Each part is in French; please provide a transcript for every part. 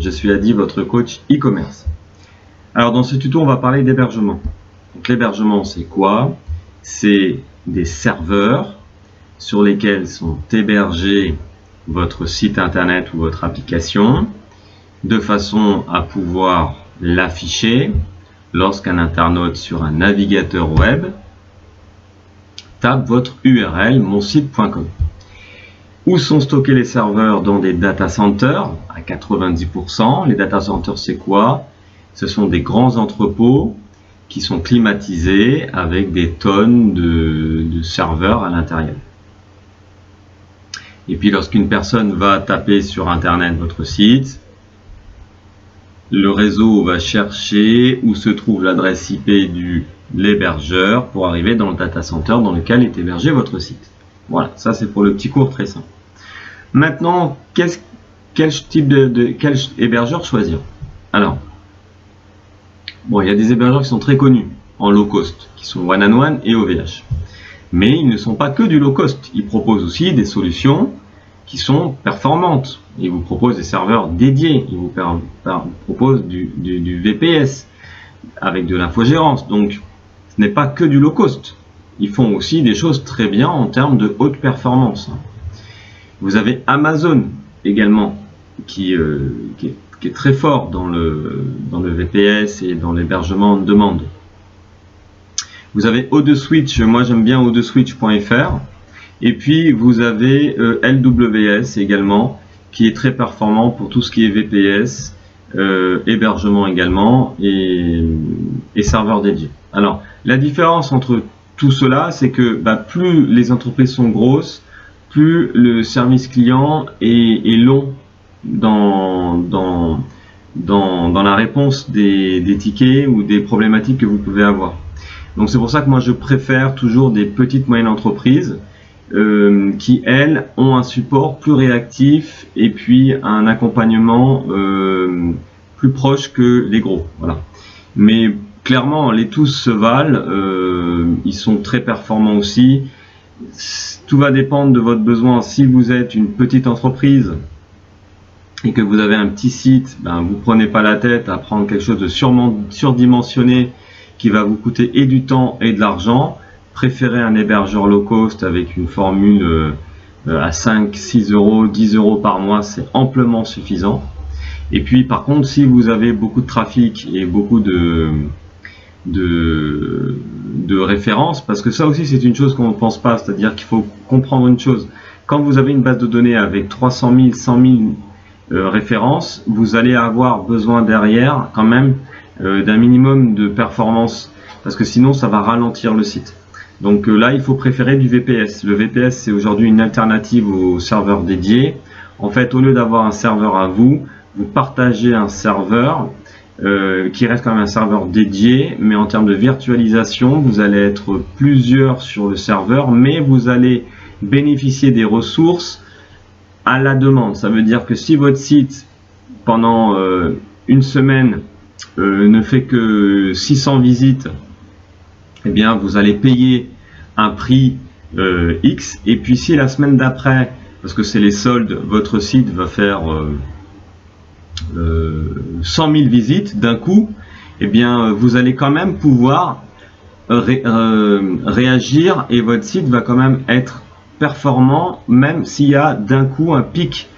je suis Adi, votre coach e-commerce. Alors dans ce tuto, on va parler d'hébergement. Donc l'hébergement, c'est quoi? C'est des serveurs sur lesquels sont hébergés votre site internet ou votre application, de façon à pouvoir l'afficher lorsqu'un internaute sur un navigateur web tape votre URL monsite.com. Où sont stockés les serveurs? Dans des data centers à 90%. Les data centers, c'est quoi? Ce sont des grands entrepôts qui sont climatisés avec des tonnes de serveurs à l'intérieur. Et puis lorsqu'une personne va taper sur internet votre site, le réseau va chercher où se trouve l'adresse IP de l'hébergeur pour arriver dans le data center dans lequel est hébergé votre site. Voilà, ça c'est pour le petit cours très simple. Maintenant, quel hébergeur choisir? Alors, bon, il y a des hébergeurs qui sont très connus en low cost, qui sont one-on-one et OVH. Mais ils ne sont pas que du low cost. Ils proposent aussi des solutions qui sont performantes. Ils vous proposent des serveurs dédiés. Ils vous proposent du VPS avec de l'infogérance. Donc, ce n'est pas que du low cost. Ils font aussi des choses très bien en termes de haute performance. Vous avez Amazon également qui est très fort dans le VPS et dans l'hébergement en demande. Vous avez O2Switch, moi j'aime bien O2Switch.fr. Et puis vous avez LWS également, qui est très performant pour tout ce qui est VPS, hébergement également et serveur dédié. Alors la différence entre tout cela, c'est que plus les entreprises sont grosses, plus le service client est long dans la réponse des tickets ou des problématiques que vous pouvez avoir. Donc c'est pour ça que moi je préfère toujours des petites moyennes entreprises qui elles ont un support plus réactif et puis un accompagnement plus proche que les gros. Voilà. Mais clairement les tous se valent, ils sont très performants aussi. Tout va dépendre de votre besoin. Si vous êtes une petite entreprise et que vous avez un petit site, vous prenez pas la tête à prendre quelque chose de surdimensionné qui va vous coûter et du temps et de l'argent. Préférez un hébergeur low cost avec une formule à 5, 6 euros, 10 euros par mois, c'est amplement suffisant. Et puis par contre, si vous avez beaucoup de trafic et beaucoup de références, parce que ça aussi c'est une chose qu'on ne pense pas, c'est-à-dire qu'il faut comprendre une chose. Quand vous avez une base de données avec 300 000, 100 000 références, vous allez avoir besoin derrière quand même d'un minimum de performance, parce que sinon ça va ralentir le site. Donc là il faut préférer du VPS. Le VPS c'est aujourd'hui une alternative au serveur dédié. En fait, au lieu d'avoir un serveur à vous partagez un serveur qui reste quand même un serveur dédié, mais en termes de virtualisation, vous allez être plusieurs sur le serveur, mais vous allez bénéficier des ressources à la demande. Ça veut dire que si votre site, pendant une semaine, ne fait que 600 visites, eh bien, vous allez payer un prix X, et puis si la semaine d'après, parce que c'est les soldes, votre site va faire 100 000 visites d'un coup, eh bien vous allez quand même pouvoir réagir et votre site va quand même être performant, même s'il y a d'un coup un pic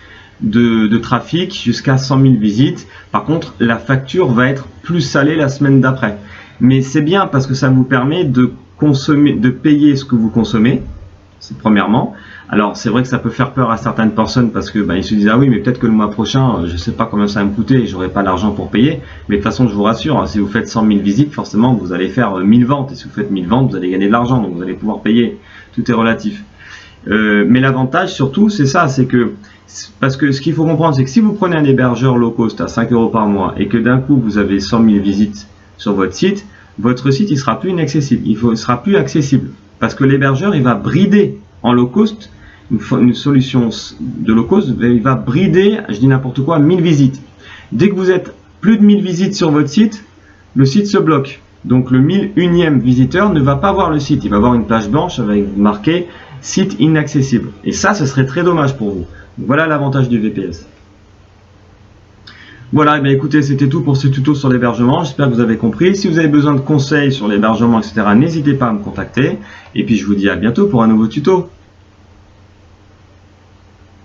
de trafic jusqu'à 100 000 visites. Par contre, la facture va être plus salée la semaine d'après. Mais c'est bien parce que ça vous permet de consommer, de payer ce que vous consommez, c'est premièrement. Alors c'est vrai que ça peut faire peur à certaines personnes parce que ils se disent ah oui mais peut-être que le mois prochain je sais pas combien ça va me coûter et j'aurai pas l'argent pour payer. Mais de toute façon je vous rassure, si vous faites 100 000 visites, forcément vous allez faire 1000 ventes, et si vous faites 1000 ventes vous allez gagner de l'argent, donc vous allez pouvoir payer. Tout est relatif. Mais l'avantage surtout c'est ça, c'est que parce que ce qu'il faut comprendre c'est que si vous prenez un hébergeur low cost à 5 euros par mois et que d'un coup vous avez 100 000 visites sur votre site il sera plus inaccessible, il sera plus accessible parce que l'hébergeur il va brider en low cost. Une solution de low cost, il va brider, je dis n'importe quoi, 1000 visites. Dès que vous êtes plus de 1000 visites sur votre site, le site se bloque. Donc le 1001e visiteur ne va pas voir le site, il va voir une page blanche avec marqué site inaccessible. Et ça, ce serait très dommage pour vous. Donc, voilà l'avantage du VPS. Voilà, eh écoutez, c'était tout pour ce tuto sur l'hébergement. J'espère que vous avez compris. Si vous avez besoin de conseils sur l'hébergement, etc., n'hésitez pas à me contacter. Et puis je vous dis à bientôt pour un nouveau tuto.